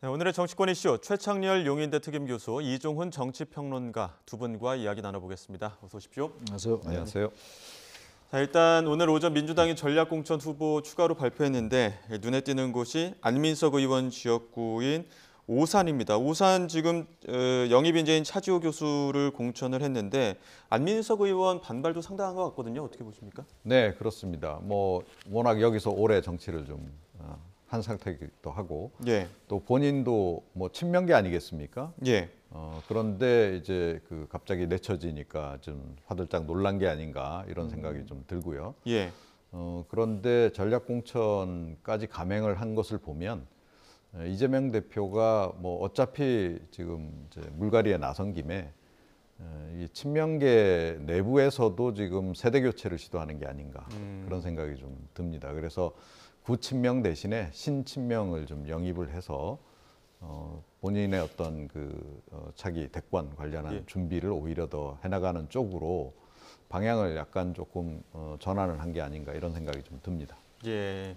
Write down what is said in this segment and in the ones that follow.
네, 오늘의 정치권 이슈 최창렬 용인대 특임교수, 이종훈 정치평론가 두 분과 이야기 나눠보겠습니다. 어서 오십시오. 안녕하세요. 안녕하세요. 자, 일단 오늘 오전 민주당이 전략공천 후보 추가로 발표했는데 눈에 띄는 곳이 안민석 의원 지역구인 오산입니다. 오산 지금 영입 인재인 차지호 교수를 공천을 했는데 안민석 의원 반발도 상당한 것 같거든요. 어떻게 보십니까? 네, 그렇습니다. 워낙 여기서 오래 정치를 좀 한 상태이기도 하고, 예, 또 본인도 친명계 아니겠습니까? 예, 그런데 이제 갑자기 내쳐지니까 좀 화들짝 놀란 게 아닌가 이런 생각이 좀 들고요. 예, 그런데 전략공천까지 감행을 한 것을 보면 이재명 대표가 어차피 지금 이제 물갈이에 나선 김에 이 친명계 내부에서도 지금 세대 교체를 시도하는 게 아닌가 그런 생각이 좀 듭니다. 그래서 구친명 대신에 신친명을 좀 영입을 해서 본인의 어떤 차기 대권 관련한 예. 준비를 오히려 더 해나가는 쪽으로 방향을 약간 조금 전환을 한 게 아닌가 이런 생각이 좀 듭니다. 예.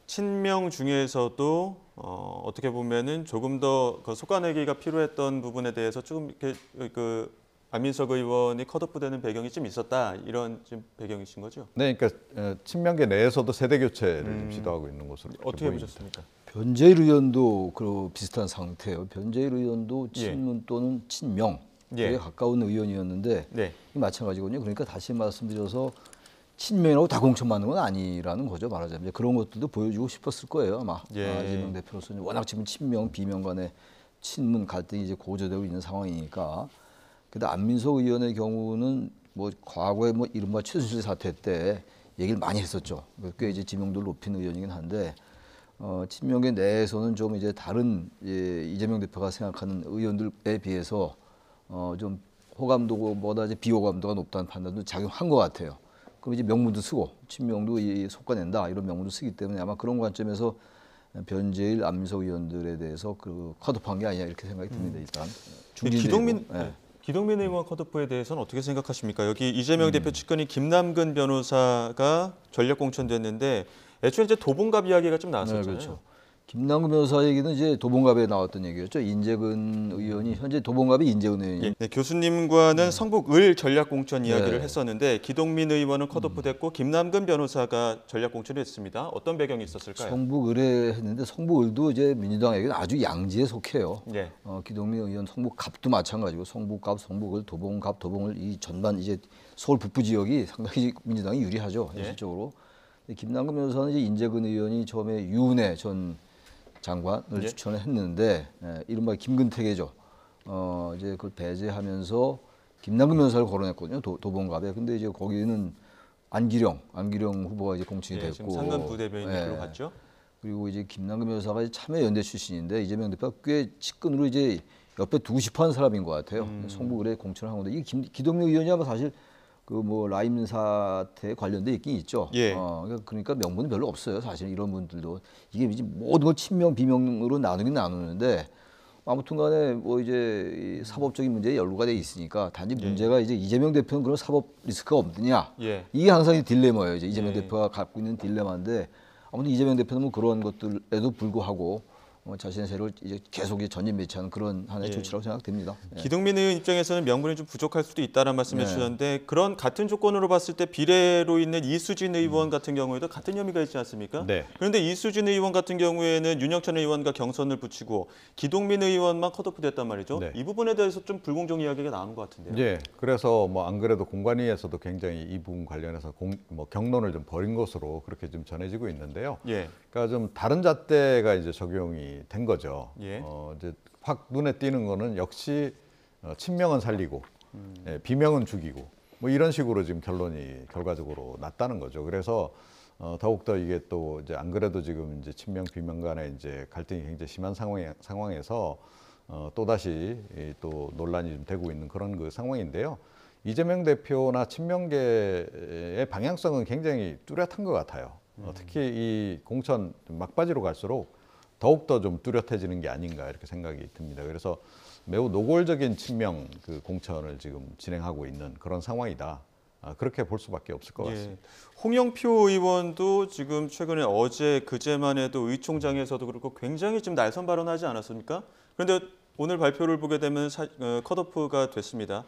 친명 중에서도 어떻게 보면은 조금 더 속아내기가 필요했던 부분에 대해서 조금 이렇게 안민석 의원이 컷오프되는 배경이 좀 있었다 이런 좀 배경이신 거죠? 네, 그러니까 친명계 내에서도 세대 교체를 좀 시도하고 있는 것으로 그렇게 어떻게 보입니다. 보셨습니까? 변재일 의원도 그 비슷한 상태예요. 변재일 의원도 예. 친문 또는 친명 예. 에 가까운 의원이었는데 네. 마찬가지거든요. 그러니까 다시 말씀드려서 친명이라고 다 공천받는 건 아니라는 거죠. 말하자면 그런 것들도 보여주고 싶었을 거예요. 아마 예. 이재명 대표로서는 워낙 지금 친명 비명 간의 친문 갈등이 이제 고조되고 있는 상황이니까. 근데 안민석 의원의 경우는 과거에 이른바 최순실 사태 때 얘기를 많이 했었죠. 꽤 이제 지명도를 높인 의원이긴 한데 친명계 내에서는 좀 이제 다른 이재명 대표가 생각하는 의원들에 비해서 좀 호감도보다 이제 비호감도가 높다는 판단도 작용한 것 같아요. 그럼 이제 명분도 쓰고 친명도 속아낸다 이런 명분도 쓰기 때문에 아마 그런 관점에서 변재일, 안민석 의원들에 대해서 컷오프한 게 아니냐 이렇게 생각이 듭니다. 일단 기동민 의원 컷오프에 대해서는 어떻게 생각하십니까? 여기 이재명 대표 측근인 김남근 변호사가 전략 공천됐는데 애초에 이제 도봉갑 이야기가 좀 나왔었잖아요. 네, 그렇죠. 김남근 변호사 얘기는 이제 도봉갑에 나왔던 얘기였죠. 인재근 의원이 현재 도봉갑이 인재근 의원이. 네, 교수님과는 성북을 전략 공천 이야기를 네. 했었는데 기동민 의원은 컷오프됐고 김남근 변호사가 전략 공천을 했습니다. 어떤 배경이 있었을까요? 성북을에 했는데 성북을도 이제 민주당에게는 아주 양지에 속해요. 네. 기동민 의원 성북갑도 마찬가지고 성북갑, 성북을, 도봉갑, 도봉을 이 전반 이제 서울 북부 지역이 상당히 민주당이 유리하죠. 현실적으로. 김남근 변호사는 이제 인재근 의원이 처음에 유은혜 전 장관을 추천을 했는데 이른바 김근태계죠. 이제 그걸 배제하면서 김남근 변호사를 거론했거든요. 도봉갑에. 근데 이제 거기는 안기령 후보가 이제 공천이 됐고. 지금 상근 부대변인으로 갔죠. 그리고 이제 김남근 변호사가 이제 참여연대 출신인데 이재명 대표가 꽤 측근으로 이제 옆에 두고 싶어하는 사람인 것 같아요. 성북을에 공천을 한 건데 이 기동민 의원이 아마 사실 라임 사태에 관련돼 있긴 있죠. 예. 그러니까 명분은 별로 없어요. 사실 이런 분들도 이게 이제 모든 걸 친명 비명으로 나누긴 나누는데 아무튼간에 이제 사법적인 문제에 연루가 돼 있으니까 단지 문제가 이제 이재명 대표는 그런 사법 리스크가 없느냐. 예. 이게 항상 딜레마예요. 이제 이재명 대표가 갖고 있는 딜레마인데 아무튼 이재명 대표는 그런 것들에도 불구하고 자신의 세력을 이제 계속 전진 배치하는 그런 하나의 조치라고 생각됩니다. 기동민 의원 입장에서는 명분이 좀 부족할 수도 있다는 말씀해 주셨는데 그런 같은 조건으로 봤을 때 비례로 있는 이수진 의원 같은 경우에도 같은 혐의가 있지 않습니까? 네. 그런데 이수진 의원 같은 경우에는 윤영찬 의원과 경선을 붙이고 기동민 의원만 컷오프 됐단 말이죠. 네. 이 부분에 대해서 좀 불공정 이야기가 나오는 것 같은데요. 예, 그래서 안 그래도 공관위에서도 굉장히 이 부분 관련해서 경론을 좀 벌인 것으로 그렇게 좀 전해지고 있는데요. 예. 그러니까 좀 다른 잣대가 이제 적용이 된 거죠. 예. 이제 확 눈에 띄는 거는 역시 친명은 살리고 비명은 죽이고 이런 식으로 지금 결론이 결과적으로 났다는 거죠. 그래서 더욱더 이게 또 이제 안 그래도 지금 이제 친명 비명 간의 이제 갈등이 굉장히 심한 상황에서 또 다시 또 논란이 좀 되고 있는 그런 상황인데요. 이재명 대표나 친명계의 방향성은 굉장히 뚜렷한 것 같아요. 특히 이 공천 막바지로 갈수록 더욱더 좀 뚜렷해지는 게 아닌가 이렇게 생각이 듭니다. 그래서 매우 노골적인 친명 공천을 지금 진행하고 있는 그런 상황이다. 그렇게 볼 수밖에 없을 것 같습니다. 홍영표 의원도 지금 최근에 어제 그제만 해도 의총장에서도 그렇고 굉장히 지금 날선 발언하지 않았습니까? 그런데 오늘 발표를 보게 되면 컷오프가 됐습니다.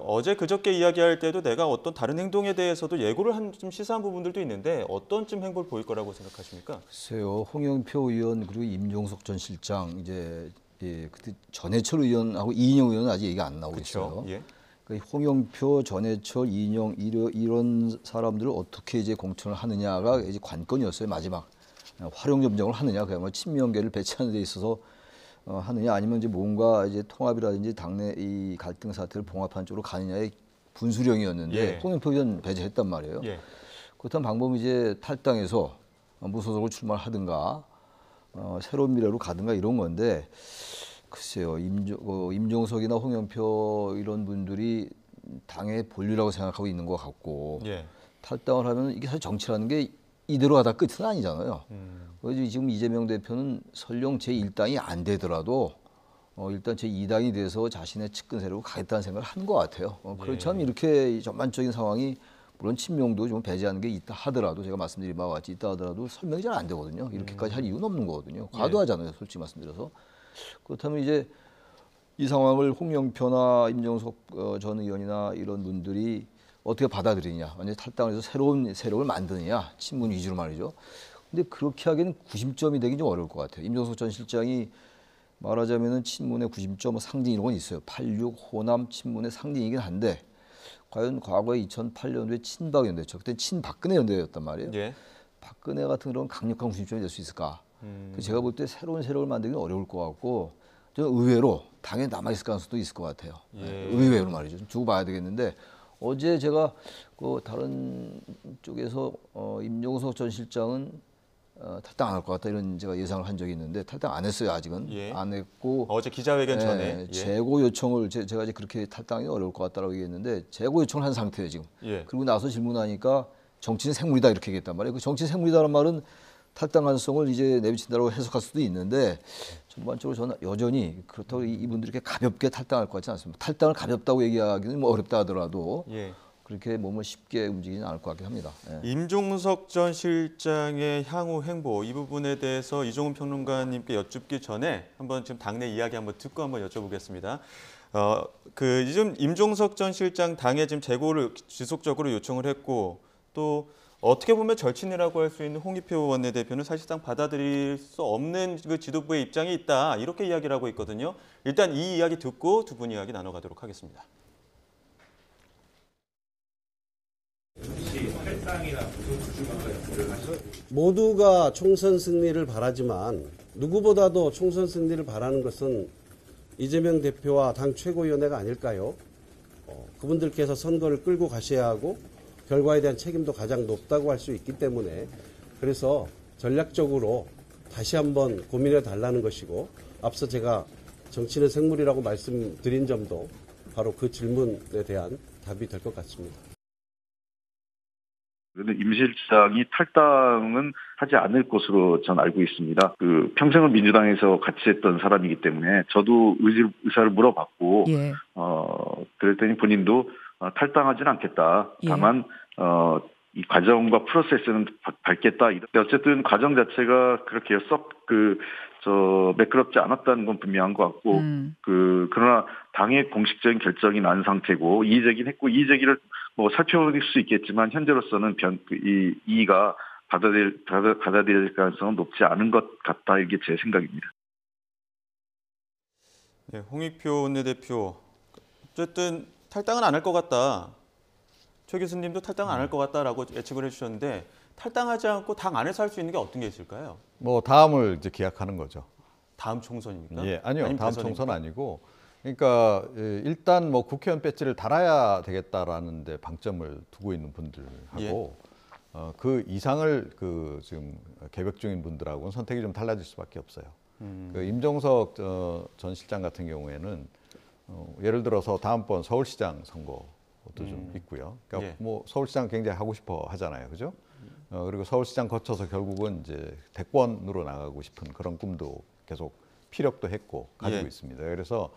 어제 그저께 이야기할 때도 내가 어떤 다른 행동에 대해서도 예고를 한 좀 시사한 부분들도 있는데 어떤 좀 행보를 보일 거라고 생각하십니까? 글쎄요, 홍영표 의원 그리고 임종석 전 실장 이제 그때 전해철 의원하고 이인영 의원은 아직 얘기가 안 나오고 있어요. 예. 그러니까 홍영표, 전해철, 이인영 이런 사람들을 어떻게 이제 공천을 하느냐가 이제 관건이었어요. 마지막 활용 점정을 하느냐, 그야말로 친명계를 배치하는 데 있어서 하느냐, 아니면 이제 뭔가 이제 통합이라든지 당내 이 갈등 사태를 봉합하는 쪽으로 가느냐의 분수령이었는데 홍영표 의원 배제했단 말이에요. 그렇다면 방법은 이제 탈당해서 무소속으로 출마를 하든가 새로운 미래로 가든가 이런 건데. 글쎄요, 임종석이나 홍영표 이런 분들이 당의 본류라고 생각하고 있는 것 같고 탈당을 하면 이게 사실 정치라는 게 이대로 하다 끝은 아니잖아요. 그래서 지금 이재명 대표는 설령 제1당이 안 되더라도 일단 제2당이 돼서 자신의 측근 세력으로 가겠다는 생각을 한 것 같아요. 그렇지만 이렇게 전반적인 상황이 물론 친명도 좀 배제하는 게 있다 하더라도 제가 말씀드린 바와 같이 있다 하더라도 설명이 잘 안 되거든요. 이렇게까지 할 이유는 없는 거거든요. 과도하잖아요, 솔직히 말씀드려서. 그렇다면 이제 이 상황을 홍영표나 임종석 전 의원이나 이런 분들이 어떻게 받아들이냐, 완전히 탈당을 해서 새로운 세력을 만드느냐, 친문 위주로 말이죠. 근데 그렇게 하기에는 구심점이 되긴 좀 어려울 것 같아요. 임종석 전 실장이 말하자면은 친문의 구심점 상징 이런 건 있어요. 86 호남 친문의 상징이긴 한데 과연 과거에 2008년도에 친박연대죠. 그때 친박근혜 연대였단 말이에요. 박근혜 같은 그런 강력한 구심점이 될 수 있을까? 제가 볼 때 새로운 세력을 만들기는 어려울 것 같고 저는 의외로 당에 남아있을 가능성도 있을 것 같아요. 의외로 말이죠. 좀 두고 봐야 되겠는데 어제 제가 그 다른 쪽에서 임종석 전 실장은 탈당 안 할 것 같다 이런 제가 예상을 한 적이 있는데 탈당 안 했어요. 아직은 안 했고 어제 기자회견 전에 재고 요청을 제가 이제 그렇게 탈당이 어려울 것 같다라고 얘기했는데 재고 요청을 한 상태예요 지금. 그리고 나서 질문하니까 정치는 생물이다 이렇게 얘기했단 말이에요. 그 정치 생물이다라는 말은 탈당 가능성을 이제 내비친다고 해석할 수도 있는데 전반적으로 저는 여전히 그렇다고 이분들이 이렇게 가볍게 탈당할 것 같지는 않습니다. 탈당을 가볍다고 얘기하기는 뭐 어렵다 하더라도 그렇게 몸을 쉽게 움직이지는 않을 것 같긴 합니다. 임종석 전 실장의 향후 행보 이 부분에 대해서 이종훈 평론가님께 여쭙기 전에 한번 지금 당내 이야기 한번 듣고 한번 여쭤보겠습니다. 지금 임종석 전 실장 당에 지금 재고를 지속적으로 요청을 했고 또 어떻게 보면 절친이라고 할 수 있는 홍익표 원내대표는 사실상 받아들일 수 없는 그 지도부의 입장이 있다 이렇게 이야기를 하고 있거든요. 일단 이 이야기 듣고 두 분 이야기 나눠가도록 하겠습니다. 모두가 총선 승리를 바라지만 누구보다도 총선 승리를 바라는 것은 이재명 대표와 당 최고위원회가 아닐까요? 그분들께서 선거를 끌고 가셔야 하고 결과에 대한 책임도 가장 높다고 할 수 있기 때문에 그래서 전략적으로 다시 한번 고민해 달라는 것이고 앞서 제가 정치는 생물이라고 말씀드린 점도 바로 그 질문에 대한 답이 될 것 같습니다. 그런데 임 실장이 탈당은 하지 않을 것으로 전 알고 있습니다. 평생을 민주당에서 같이 했던 사람이기 때문에 저도 의사를 물어봤고, 그랬더니 본인도 탈당하지는 않겠다. 다만 이 과정과 프로세스는 밟겠다. 어쨌든 과정 자체가 그렇게 썩 매끄럽지 않았다는 건 분명한 것 같고, 그러나 당의 공식적인 결정이 난 상태고 이의제기는 했고 이의제기를 뭐 살펴볼 수 있겠지만 현재로서는 이의가 받아들일 가능성은 높지 않은 것 같다. 이게 제 생각입니다. 네, 홍익표 원내대표 어쨌든 탈당은 안 할 것 같다. 최 교수님도 탈당 안 할 것 같다라고 예측을 해주셨는데 탈당하지 않고 당 안에서 할 수 있는 게 어떤 게 있을까요? 뭐 다음을 이제 기약하는 거죠. 다음 총선입니까? 아니요. 다음 총선 아니고 그러니까 일단 뭐 국회의원 배지를 달아야 되겠다라는 데 방점을 두고 있는 분들하고 그 이상을 지금 계획 중인 분들하고는 선택이 좀 달라질 수밖에 없어요. 임종석 전 실장 같은 경우에는 예를 들어서 다음번 서울시장 선거도 좀 있고요. 그러니까 뭐 서울시장 굉장히 하고 싶어 하잖아요, 그죠? 그리고 서울시장 거쳐서 결국은 이제 대권으로 나가고 싶은 그런 꿈도 계속 피력도 했고 가지고 있습니다. 그래서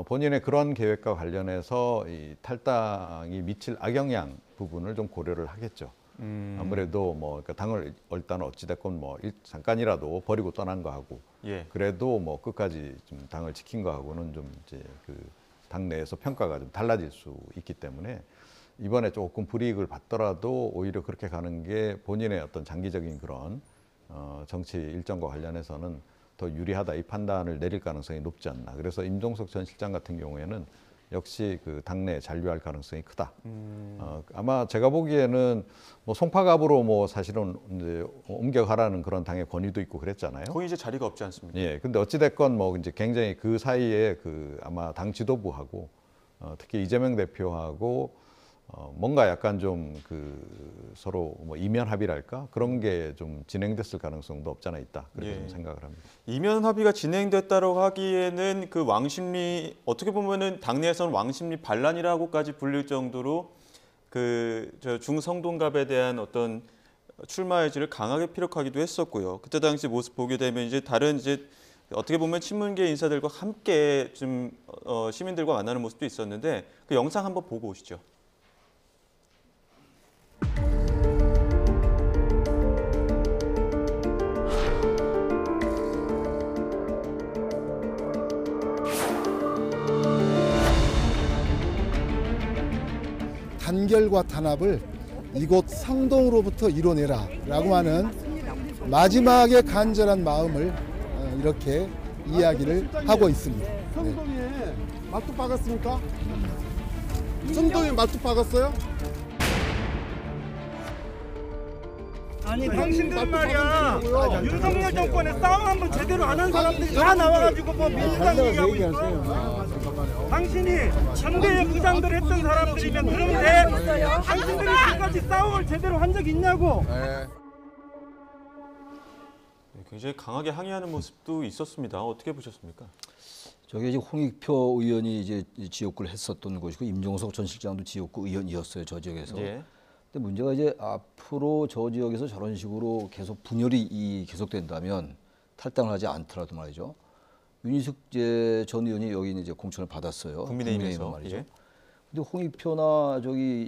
본인의 그런 계획과 관련해서 이 탈당이 미칠 악영향 부분을 좀 고려를 하겠죠. 아무래도 뭐 그러니까 당을 일단 어찌됐건 뭐 잠깐이라도 버리고 떠난 거하고 예. 그래도 뭐 끝까지 좀 당을 지킨 거하고는 좀 이제 그 당내에서 평가가 좀 달라질 수 있기 때문에 이번에 조금 불이익을 받더라도 오히려 그렇게 가는 게 본인의 어떤 장기적인 그런 정치 일정과 관련해서는 더 유리하다 이 판단을 내릴 가능성이 높지 않나. 그래서 임종석 전 실장 같은 경우에는 역시 그 당내에 잔류할 가능성이 크다. 아마 제가 보기에는 뭐 송파갑으로 뭐 사실은 이제 옮겨가라는 그런 당의 권유도 있고 그랬잖아요. 거기 이제 자리가 없지 않습니까? 예. 근데 어찌됐건 뭐 이제 굉장히 그 사이에 그 아마 당 지도부하고 특히 이재명 대표하고 뭔가 약간 좀 그 서로 뭐 이면 합의랄까 그런 게 좀 진행됐을 가능성도 없잖아 있다. 그렇게 좀 생각을 합니다. 이면 합의가 진행됐다고 하기에는 그 왕심리 어떻게 보면은 당내에서는 왕심리 반란이라고까지 불릴 정도로 그 저 중성동갑에 대한 어떤 출마 의지를 강하게 피력하기도 했었고요. 그때 당시 모습 보게 되면 이제 다른 이제 어떻게 보면 친문계 인사들과 함께 좀 시민들과 만나는 모습도 있었는데 그 영상 한번 보고 오시죠. 단결과 단합을 이곳 상동으로부터 이뤄내라 라고 하는 마지막에 간절한 마음을 이렇게 이야기를 하고 있습니다. 성동에 말뚝 박았습니까? 성동에 말뚝 박았어요? 아니 당신들은 말이야 윤석열 정권에 싸움 한번 제대로 안 한 사람들이 다 나와가지고 뭐 민주당 얘기하고 있어. 당신이 상대의 무장들 했던 사람들이면 그런데 당신들이 지금까지 싸움을 제대로 한 적 있냐고. 굉장히 강하게 항의하는 모습도 있었습니다. 어떻게 보셨습니까? 저게 이제 홍익표 의원이 이제 지역구를 했었던 곳이고 임종석 전 실장도 지역구 의원이었어요, 저 지역에서. 예. 근데 문제가 이제 앞으로 저 지역에서 저런 식으로 계속 분열이 계속된다면 탈당을 하지 않더라도 말이죠. 윤희숙 전 의원이 여기 이제 공천을 받았어요. 국민의힘에서 말이죠. 예. 근데 홍익표나 저기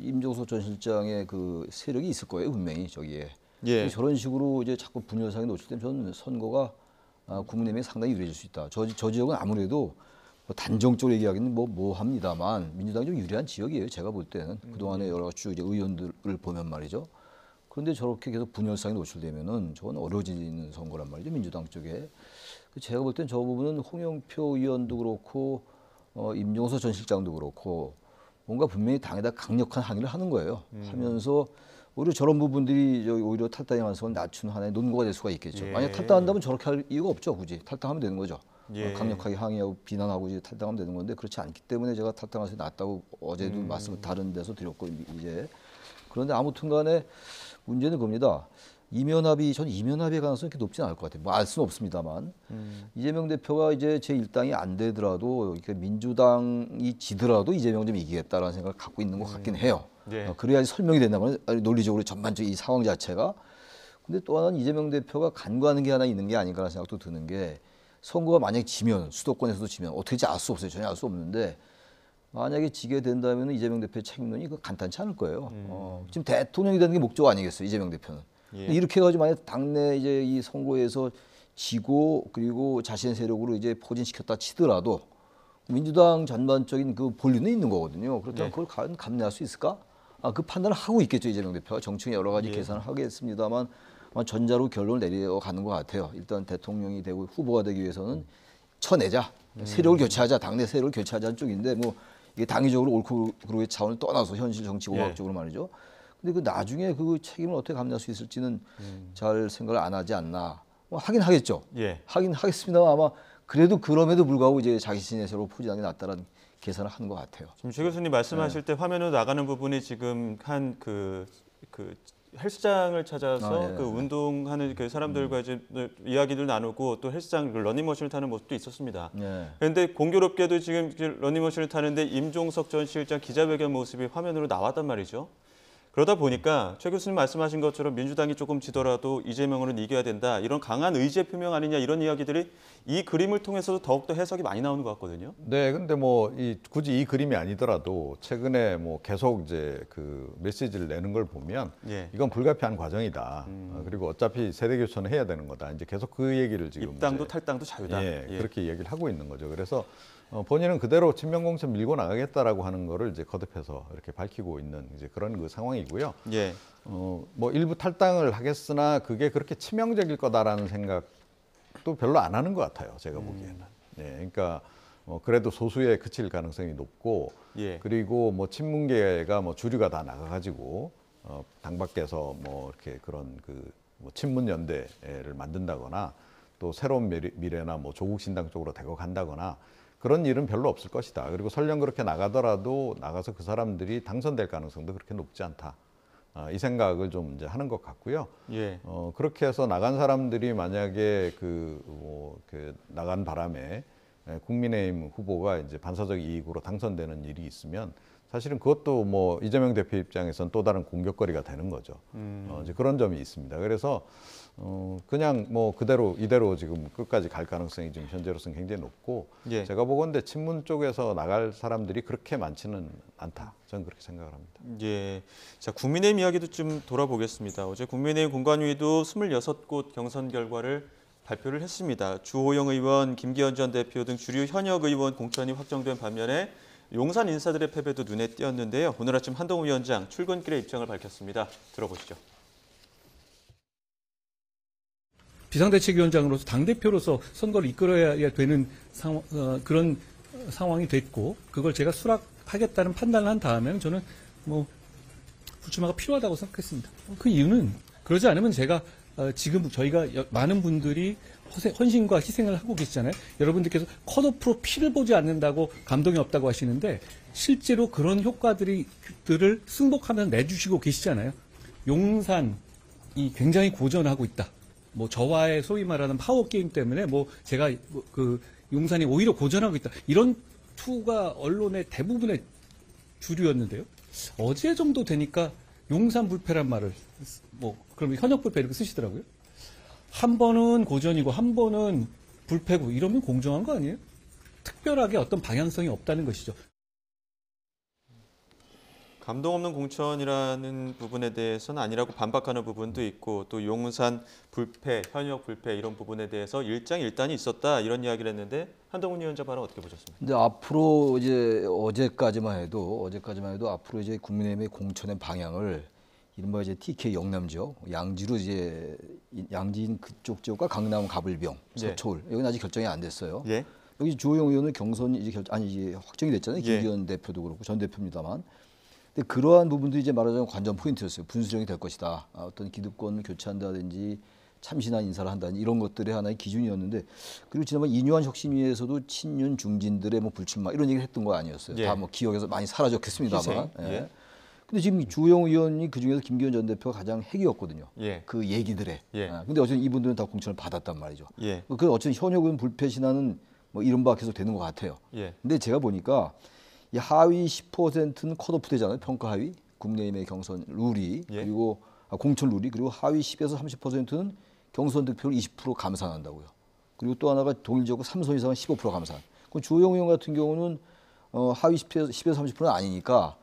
임종석 전 실장의 그 세력이 있을 거예요, 분명히 저기에. 예. 저런 식으로 이제 자꾸 분열상에 노출되면 저는 선거가 국민의힘에 상당히 유리해질 수 있다. 저 지역은 아무래도 뭐 단정적으로 얘기하기는 뭐 합니다만 민주당이 좀 유리한 지역이에요. 제가 볼 때는 그동안에 여러 가지 이제 의원들을 보면 말이죠. 그런데 저렇게 계속 분열상에 노출되면은 저건 어려워지는 선거란 말이죠. 민주당 쪽에. 제가 볼 땐 저 부분은 홍영표 의원도 그렇고 임종석 전 실장도 그렇고 뭔가 분명히 당에다 강력한 항의를 하는 거예요. 하면서 오히려 저런 부분들이 오히려 탈당의 가능성을 낮추는 하나의 논거가 될 수가 있겠죠. 예. 만약 탈당한다면 저렇게 할 이유가 없죠. 굳이 탈당하면 되는 거죠. 예. 강력하게 항의하고 비난하고 이제 탈당하면 되는 건데 그렇지 않기 때문에 제가 탈당할 수 낫다고 어제도 말씀을 다른 데서 드렸고 이제 그런데 아무튼간에 문제는 겁니다. 저는 이면합의의 가능성이 그렇게 높지는 않을 것 같아요. 뭐 알 수는 없습니다만 이재명 대표가 이제 제1당이 안 되더라도 이렇게 민주당이 지더라도 이재명 좀 이기겠다라는 생각을 갖고 있는 것 같긴 해요. 예. 그래야지 설명이 된다면 논리적으로 전반적인 이 상황 자체가. 근데 또 하나는 이재명 대표가 간과하는 게 하나 있는 게 아닌가라는 생각도 드는 게 선거가 만약에 지면 수도권에서도 지면 어떻게 될지 알 수 없어요. 전혀 알 수 없는데 만약에 지게 된다면 이재명 대표의 책임론이 간단치 않을 거예요. 지금 대통령이 되는 게 목적 아니겠어요. 이재명 대표는. 예. 이렇게 해가지고 만약 당내 이제 이 선거에서 지고 그리고 자신의 세력으로 이제 포진시켰다 치더라도 민주당 전반적인 그 본리는 있는 거거든요. 그렇다면 그걸 감내할 수 있을까? 그 판단을 하고 있겠죠. 이재명 대표가 정치의 여러 가지 계산을 하겠습니다만 전자로 결론을 내려가는 것 같아요. 일단 대통령이 되고 후보가 되기 위해서는 쳐내자. 세력을 교체하자. 당내 세력을 교체하자는 쪽인데 뭐 이게 당위적으로 옳고 그르의 차원을 떠나서 현실 정치 공학적으로 말이죠. 근데 그 나중에 그 책임을 어떻게 감내할 수 있을지는 잘 생각을 안 하지 않나. 하긴 하겠죠. 예. 하긴 하겠습니다만 아마 그래도 그럼에도 불구하고 이제 자기 자신의 세력을 포진하는 게 낫다라는 계산을 하는 것 같아요. 지금 최 교수님 말씀하실 때 화면으로 나가는 부분이 지금 한 그 헬스장을 찾아서 그 운동하는 그 사람들과 이제 이야기를 나누고 또 헬스장 러닝머신을 타는 모습도 있었습니다. 그런데 공교롭게도 지금 러닝머신을 타는데 임종석 전 실장 기자회견 모습이 화면으로 나왔단 말이죠. 그러다 보니까 최 교수님 말씀하신 것처럼 민주당이 조금 지더라도 이재명으로는 이겨야 된다. 이런 강한 의지의 표명 아니냐 이런 이야기들이 이 그림을 통해서도 더욱더 해석이 많이 나오는 것 같거든요. 네, 근데 뭐 굳이 이 그림이 아니더라도 최근에 뭐 계속 이제 그 메시지를 내는 걸 보면 예. 이건 불가피한 과정이다. 그리고 어차피 세대 교체는 해야 되는 거다. 이제 계속 그 얘기를 지금 입당도 이제, 탈당도 자유다. 예, 예. 그렇게 얘기를 하고 있는 거죠. 그래서 본인은 그대로 친명 공천 밀고 나가겠다라고 하는 거를 이제 거듭해서 이렇게 밝히고 있는 이제 그런 그 상황이고요. 예. 뭐 일부 탈당을 하겠으나 그게 그렇게 치명적일 거다라는 생각도 별로 안 하는 것 같아요. 제가 보기에는. 예, 그러니까 그래도 소수에 그칠 가능성이 높고, 예. 그리고 뭐 친문계가 뭐 주류가 다 나가가지고 당 밖에서 뭐 이렇게 그런 뭐 친문 연대를 만든다거나 또 새로운 미래나 뭐 조국 신당 쪽으로 대거 간다거나. 그런 일은 별로 없을 것이다. 그리고 설령 그렇게 나가더라도 나가서 그 사람들이 당선될 가능성도 그렇게 높지 않다. 이 생각을 좀 이제 하는 것 같고요. 예. 그렇게 해서 나간 사람들이 만약에 나간 바람에 국민의힘 후보가 이제 반사적 이익으로 당선되는 일이 있으면 사실은 그것도 뭐 이재명 대표 입장에서는 또 다른 공격거리가 되는 거죠. 이제 그런 점이 있습니다. 그래서 그냥 뭐 이대로 지금 끝까지 갈 가능성이 지금 현재로서는 굉장히 높고, 예. 제가 보건대 친문 쪽에서 나갈 사람들이 그렇게 많지는 않다. 저는 그렇게 생각을 합니다. 예. 자, 국민의힘 이야기도 좀 돌아보겠습니다. 어제 국민의힘 공관위도 26곳 경선 결과를 발표를 했습니다. 주호영 의원, 김기현 전 대표 등 주류 현역 의원 공천이 확정된 반면에 용산 인사들의 패배도 눈에 띄었는데요. 오늘 아침 한동훈 위원장 출근길에 입장을 밝혔습니다. 들어보시죠. 비상대책위원장으로서 당대표로서 선거를 이끌어야 되는 그런 상황이 됐고, 그걸 제가 수락하겠다는 판단을 한 다음에는 저는 뭐 불출마가 필요하다고 생각했습니다. 그 이유는 그러지 않으면 제가 지금 저희가 많은 분들이 헌신과 희생을 하고 계시잖아요. 여러분들께서 컷오프로 피를 보지 않는다고 감동이 없다고 하시는데 실제로 그런 효과들을 승복하면서 내주시고 계시잖아요. 용산이 굉장히 고전하고 있다. 뭐 저와의 소위 말하는 파워 게임 때문에 뭐 제가 그 용산이 오히려 고전하고 있다. 이런 투가 언론의 대부분의 주류였는데요. 어제 정도 되니까 용산 불패란 말을 뭐 그러면 현역 불패 이렇게 쓰시더라고요. 한 번은 고전이고 한 번은 불패고 이러면 공정한 거 아니에요? 특별하게 어떤 방향성이 없다는 것이죠. 감동 없는 공천이라는 부분에 대해서는 아니라고 반박하는 부분도 있고, 또 용산 불패, 현역 불패 이런 부분에 대해서 일장일단이 있었다 이런 이야기를 했는데 한동훈 위원장 발언 어떻게 보셨습니까? 근데 앞으로 이제 어제까지만 해도 앞으로 이제 국민의힘의 공천의 방향을 이른바 이제 TK 영남 지역, 양지로 이제 양진 그쪽 지역과 강남 가불병, 서초울 여기는 아직 결정이 안 됐어요. 예. 여기 주호영 의원은 경선이 이제 확정이 됐잖아요. 김기현 대표도 그렇고 전 대표입니다만. 근데 그러한 부분들이 이제 말하자면 관전 포인트였어요. 분수령이 될 것이다. 어떤 기득권을 교체한다든지 참신한 인사를 한다든지 이런 것들의 하나의 기준이었는데, 그리고 지난번 이뉴한 혁신위에서도 친윤 중진들의 뭐 불출마 이런 얘기를 했던 거 아니었어요. 예. 다 뭐 기억에서 많이 사라졌겠습니다만. 희생. 예. 근데 지금 주호영 의원이 그 중에서 김기현 전 대표가 가장 핵이었거든요. 예. 그 얘기들에. 예. 근데 어쨌든 이분들은 다 공천을 받았단 말이죠. 예. 그 어쨌든 현역 의원 불패 신화는 뭐 이른바 계속 되는 것 같아요. 예. 근데 제가 보니까 이 하위 10%는 컷오프 되잖아요. 평가 하위. 국민의힘의 경선 룰이. 예. 그리고 공천 룰이. 그리고 하위 10에서 30%는 경선 득표를 20% 감산한다고요. 그리고 또 하나가 동일적으로 3선 이상은 15% 감산. 그럼 주호영 의원 같은 경우는 하위 10에서 30%는 아니니까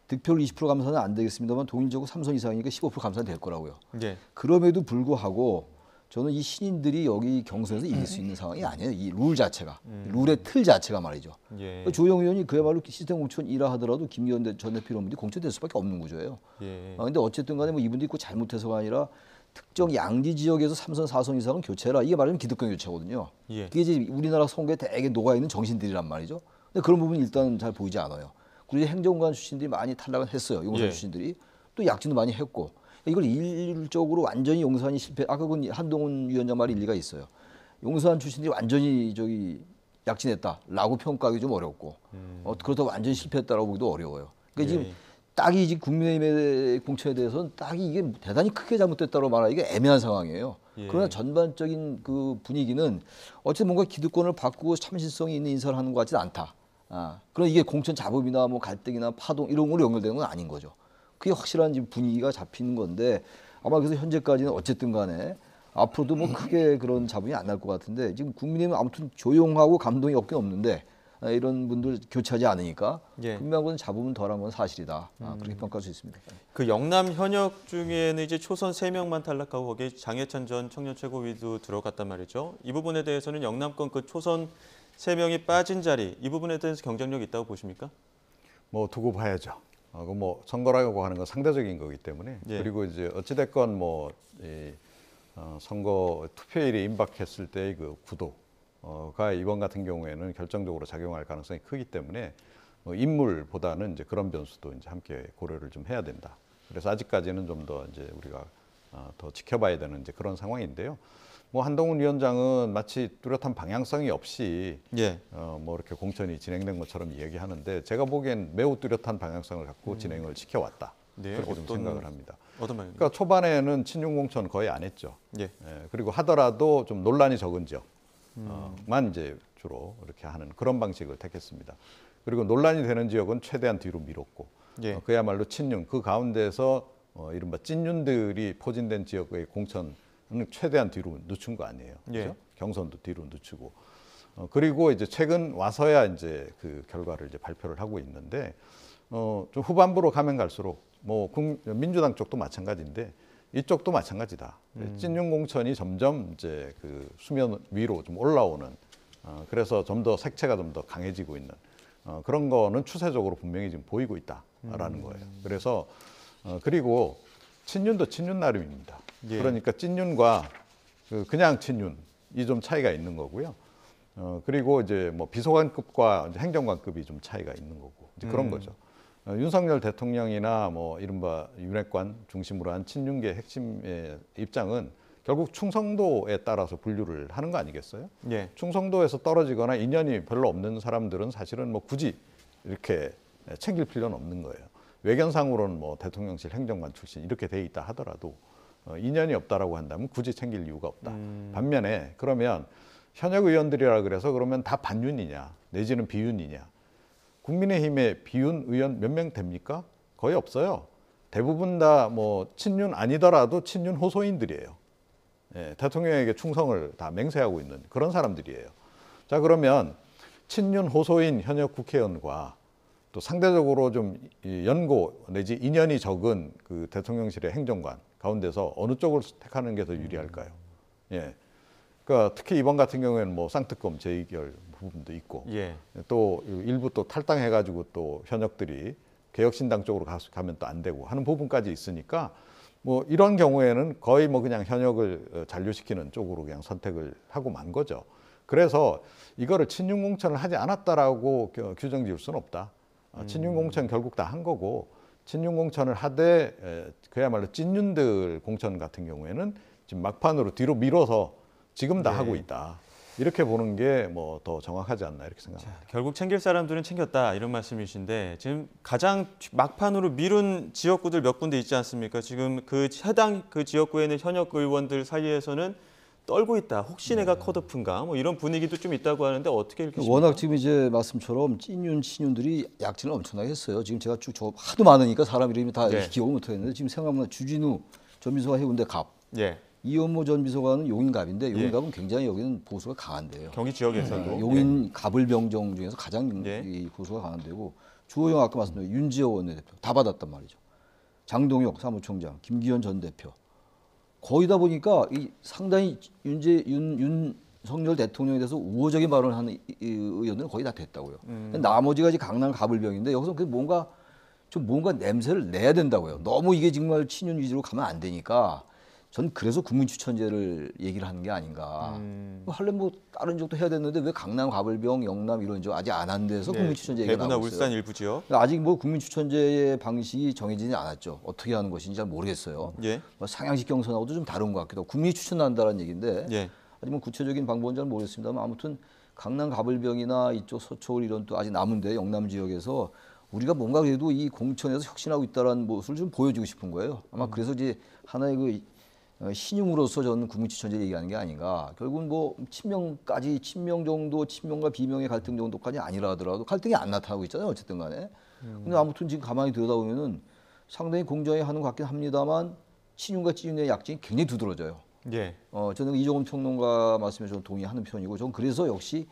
득표를 20% 감산은 안 되겠습니다만 동일적으로 3선 이상이니까 15% 감산이 될 거라고요. 예. 그럼에도 불구하고 저는 이 신인들이 여기 경선에서 이길 수 있는 상황이 아니에요. 이 룰 자체가. 룰의 틀 자체가 말이죠. 예. 조영 의원이 그야말로 시스템 공천이라 하더라도 김기현 전 대표 이런 분들이 공천될 수밖에 없는 구조예요. 예. 근데 어쨌든 간에 뭐 이분들이 꼭 잘못해서가 아니라 특정 양지 지역에서 3선, 4선 이상은 교체라. 이게 말하면 기득권 교체거든요. 예. 그게 이제 우리나라 선거에 되게 녹아있는 정신들이란 말이죠. 근데 그런 부분이 일단 잘 보이지 않아요. 그리고 행정관 출신들이 많이 탈락을 했어요. 용산 예. 출신들이. 또 약진도 많이 했고. 이걸 일률적으로 완전히 용산이 실패. 아까 그 한동훈 위원장 말이 일리가 있어요. 용산 출신들이 완전히 약진했다라고 평가하기 좀 어렵고, 그렇다고 완전히 실패했다라고 보기도 어려워요. 그러니까 지금 딱이 지금 국민의힘의 공천에 대해서는 딱이 이게 대단히 크게 잘못됐다고 말하기가 애매한 상황이에요. 예. 그러나 전반적인 그 분위기는 어쨌든 뭔가 기득권을 바꾸고 참신성이 있는 인사를 하는 것 같지는 않다. 그럼 이게 공천 잡음이나 뭐 갈등이나 파동 이런 걸로 연결되는 건 아닌 거죠. 그게 확실한 지금 분위기가 잡히는 건데 아마 그래서 현재까지는 어쨌든 간에 앞으로도 뭐 크게 그런 잡음이 안 날 것 같은데 지금 국민의힘은 아무튼 조용하고 감동이 없긴 없는데 이런 분들 교체하지 않으니까 예. 분명한 건 잡음은 덜한 건 사실이다. 그렇게 평가할 수 있습니다. 그 영남 현역 중에는 이제 초선 3명만 탈락하고 거기에 장해찬 전 청년 최고위도 들어갔단 말이죠. 이 부분에 대해서는 영남권 그 초선 3명이 빠진 자리 이 부분에 대해서 경쟁력이 있다고 보십니까? 뭐 두고 봐야죠. 그 뭐 선거라고 하는 건 상대적인 거기 때문에 예. 그리고 이제 어찌 됐건 뭐 선거 투표일이 임박했을 때의 그 구도가 이번 같은 경우에는 결정적으로 작용할 가능성이 크기 때문에 뭐 인물보다는 이제 그런 변수도 이제 함께 고려를 좀 해야 된다. 그래서 아직까지는 좀 더 이제 우리가 더 지켜봐야 되는 이제 그런 상황인데요. 뭐 한동훈 위원장은 마치 뚜렷한 방향성이 없이 예. 뭐 이렇게 공천이 진행된 것처럼 얘기하는데 제가 보기엔 매우 뚜렷한 방향성을 갖고 진행을 지켜왔다. 네, 그렇게 좀 생각을 합니다. 어떤 말입니까? 그러니까 초반에는 친윤 공천 거의 안 했죠. 예. 그리고 하더라도 좀 논란이 적은 지역만 이제 주로 이렇게 하는 그런 방식을 택했습니다. 그리고 논란이 되는 지역은 최대한 뒤로 밀었고 예. 그야말로 친윤 그 가운데서 이른바 찐윤들이 포진된 지역의 공천은 최대한 뒤로 늦춘 거 아니에요. 그렇죠? 예. 경선도 뒤로 늦추고 그리고 이제 최근 와서야 이제 그 결과를 이제 발표를 하고 있는데 좀 후반부로 가면 갈수록 뭐 민주당 쪽도 마찬가지인데 이쪽도 마찬가지다. 찐윤 공천이 점점 이제 그 수면 위로 좀 올라오는 그래서 좀 더 색채가 좀 더 강해지고 있는 그런 거는 추세적으로 분명히 지금 보이고 있다라는 거예요. 그래서 그리고 친윤도 친윤 나름입니다. 예. 그러니까 찐윤과 그냥 친윤이 좀 차이가 있는 거고요. 그리고 이제 뭐 비서관급과 이제 행정관급이 좀 차이가 있는 거고 이제 그런 거죠. 윤석열 대통령이나 뭐 이른바 윤핵관 중심으로 한 친윤계 핵심의 입장은 결국 충성도에 따라서 분류를 하는 거 아니겠어요? 예. 충성도에서 떨어지거나 인연이 별로 없는 사람들은 사실은 뭐 굳이 이렇게 챙길 필요는 없는 거예요. 외견상으로는 뭐 대통령실 행정관 출신 이렇게 돼 있다 하더라도 인연이 없다라고 한다면 굳이 챙길 이유가 없다. 반면에 그러면 현역 의원들이라 그래서 그러면 다 반윤이냐 내지는 비윤이냐. 국민의힘의 비윤 의원 몇 명 됩니까? 거의 없어요. 대부분 다 뭐 친윤 아니더라도 친윤 호소인들이에요. 예, 대통령에게 충성을 다 맹세하고 있는 그런 사람들이에요. 자 그러면 친윤 호소인 현역 국회의원과 또 상대적으로 좀 연고 내지 인연이 적은 그 대통령실의 행정관 가운데서 어느 쪽을 택하는 게 더 유리할까요? 예. 그러니까 특히 이번 같은 경우에는 뭐 쌍특검 재의결 부분도 있고 예. 또 일부 또 탈당해가지고 또 현역들이 개혁신당 쪽으로 가면 또 안 되고 하는 부분까지 있으니까 뭐 이런 경우에는 거의 뭐 그냥 현역을 잔류시키는 쪽으로 그냥 선택을 하고 만 거죠. 그래서 이거를 친윤 공천을 하지 않았다라고 규정 지을 수는 없다. 친윤 공천 결국 다 한 거고 친윤 공천을 하되 그야말로 찐윤들 공천 같은 경우에는 지금 막판으로 뒤로 밀어서 지금 다 하고 있다. 이렇게 보는 게 뭐 더 정확하지 않나 이렇게 생각합니다. 결국 챙길 사람들은 챙겼다 이런 말씀이신데 지금 가장 막판으로 미룬 지역구들 몇 군데 있지 않습니까? 지금 그 해당 그 지역구에 있는 현역 의원들 사이에서는 떨고 있다. 혹시 내가 컷오프인가? 뭐 이런 분위기도 좀 있다고 하는데 어떻게 읽으십니까? 워낙 지금 이제 말씀처럼 찐윤, 친윤들이 약진을 엄청나게 했어요. 지금 제가 쭉 하도 많으니까 사람 이름이 다 네. 기억을 못하겠는데 지금 생각보다 주진우 전 비서가 해운대 갑, 예. 이현모 전 비서관은 용인갑인데 용인갑은 굉장히 여기는 보수가 강한데요. 경기 지역에서도 용인 갑을병정 중에서 가장 예. 이 보수가 강한데고 주호영 아까 말씀드린 윤지호 원내대표 다 받았단 말이죠. 장동혁 사무총장, 김기현 전 대표 거의 다 보니까 이 상당히 윤석열 대통령에 대해서 우호적인 발언을 하는 이 의원들은 거의 다 됐다고요. 나머지가 이제 강남 갑을병인데 여기서 그 뭔가 냄새를 내야 된다고요. 너무 이게 정말 친윤 위주로 가면 안 되니까. 전 그래서 국민추천제를 얘기를 하는 게 아닌가. 하려면 뭐 다른 지역도 해야 되는데 왜 강남, 가불병, 영남 이런 지역 아직 안 한 데서 국민추천제 얘기가 대구나 나오고 있어요. 울산 일부 지역. 아직 뭐 국민추천제의 방식이 정해지지 않았죠. 어떻게 하는 것인지 잘 모르겠어요. 예. 뭐 상향식 경선하고도 좀 다른 것 같기도 하고 국민이 추천한다는 얘기인데 예. 아직 뭐 구체적인 방법은 잘 모르겠습니다만 아무튼 강남, 가불병이나 이쪽 서초울 이런 또 아직 남은데 영남 지역에서 우리가 뭔가 그래도 이 공천에서 혁신하고 있다는 모습을 좀 보여주고 싶은 거예요. 아마 그래서 이제 하나의 그 신용으로서 저는 국민추천제 얘기하는 게 아닌가. 결국은 뭐 친명 정도, 친명과 비명의 갈등 정도까지 아니라 하더라도 갈등이 안 나타나고 있잖아요. 어쨌든 간에. 근데 아무튼 지금 가만히 들여다보면은 상당히 공정하게 하는 것 같긴 합니다만 친윤과 찌윤의 약진이 굉장히 두드러져요. 예. 저는 이종훈 평론가 말씀에 좀 동의하는 편이고, 저는 그래서 역시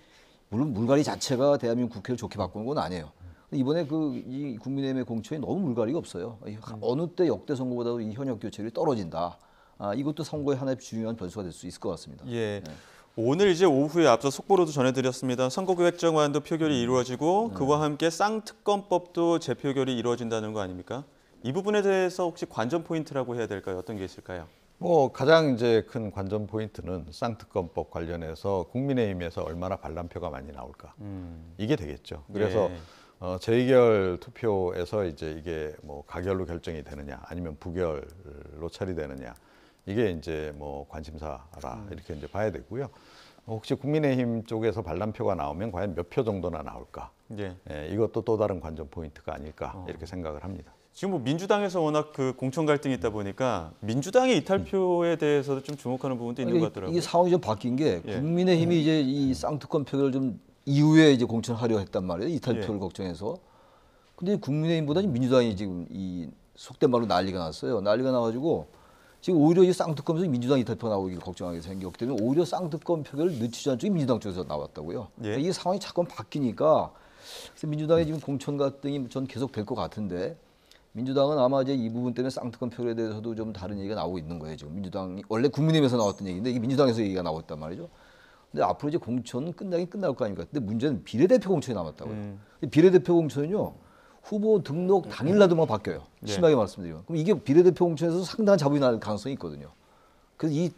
물론 물갈이 자체가 대한민국 국회를 좋게 바꾸는 건 아니에요. 이번에 이 국민의힘의 공천이 너무 물갈이가 없어요. 어느 때 역대 선거보다도 이 현역 교체율이 떨어진다. 이것도 선거의 하나의 중요한 변수가 될 수 있을 것 같습니다. 예. 네. 오늘 이제 오후에 앞서 속보로도 전해드렸습니다. 선거구획정안도 표결이 이루어지고 그와 함께 쌍특검법도 재표결이 이루어진다는 거 아닙니까? 이 부분에 대해서 혹시 관전 포인트라고 해야 될까요? 어떤 게 있을까요? 뭐 가장 이제 큰 관전 포인트는 쌍특검법 관련해서 국민의힘에서 얼마나 반란표가 많이 나올까 이게 되겠죠. 그래서 예. 재의결 투표에서 이제 이게 뭐 가결로 결정이 되느냐 아니면 부결로 처리되느냐 이게 이제 뭐 관심사라 이렇게 이제 봐야 되고요. 혹시 국민의힘 쪽에서 반란표가 나오면 과연 몇 표 정도나 나올까? 예. 이것도 또 다른 관전 포인트가 아닐까 이렇게 생각을 합니다. 지금 뭐 민주당에서 워낙 그 공천 갈등이 있다 보니까 민주당의 이탈표에 대해서도 좀 주목하는 부분도 있는 것 같더라고요. 이게 상황이 좀 바뀐 게 예. 국민의힘이 이제 이 쌍특검 표결을 좀 이후에 이제 공천하려 했단 말이에요. 이탈표를 걱정해서. 근데 국민의힘보다 민주당이 지금 이 속된 말로 난리가 났어요. 난리가 나가지고 지금 오히려 이 쌍특검에서 민주당 이탈표 나오기를 걱정하게 생겼기 때문에 오히려 쌍특검 표결을 늦추지 않은 쪽이 민주당 쪽에서 나왔다고요. 예. 그러니까 이게 상황이 자꾸 바뀌니까 그래서 민주당의 지금 공천 갈등이 전 계속 될 것 같은데 민주당은 아마 이제 이 부분 때문에 쌍특검 표결에 대해서도 좀 다른 얘기가 나오고 있는 거예요. 지금 민주당이 원래 국민의힘에서 나왔던 얘기인데 이게 민주당에서 얘기가 나오고 있단 말이죠. 근데 앞으로 이제 공천은 끝나긴 끝날 거 아닙니까? 근데 문제는 비례대표 공천이 남았다고요. 비례대표 공천은요. 후보 등록 당일날도만 바뀌어요. 심하게 말씀드리면. 그럼 이게 비례대표 공천에서 상당한 자본이 날 가능성이 있거든요. 그래서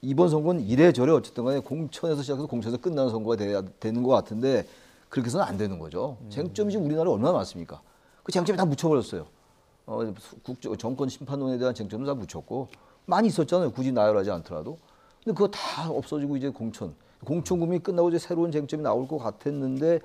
이번 선거는 이래저래 어쨌든 간에 공천에서 시작해서 공천에서 끝나는 선거가 돼야 되는 것 같은데 그렇게 해서는 안 되는 거죠. 쟁점이 지금 우리나라에 얼마나 많습니까? 그 쟁점이 다 묻혀버렸어요. 정권 심판론에 대한 쟁점은 다 묻혔고 많이 있었잖아요. 굳이 나열하지 않더라도. 근데 그거 다 없어지고 이제 공천 국민이 끝나고 이제 새로운 쟁점이 나올 것 같았는데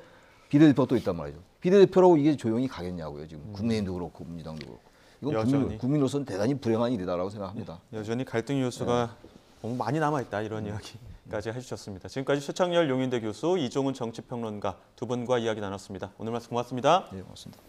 비례대표가 또 있단 말이죠. 비례대표라고 이게 조용히 가겠냐고요. 지금 국민의힘도 그렇고 민주당도 그렇고. 이건 국민으로서는 대단히 불행한 일이다라고 생각합니다. 여전히 갈등 요소가 너무 많이 남아있다 이런 이야기까지 해주셨습니다. 지금까지 최창렬 용인대 교수, 이종훈 정치평론가 두 분과 이야기 나눴습니다. 오늘 말씀 고맙습니다. 네, 고맙습니다.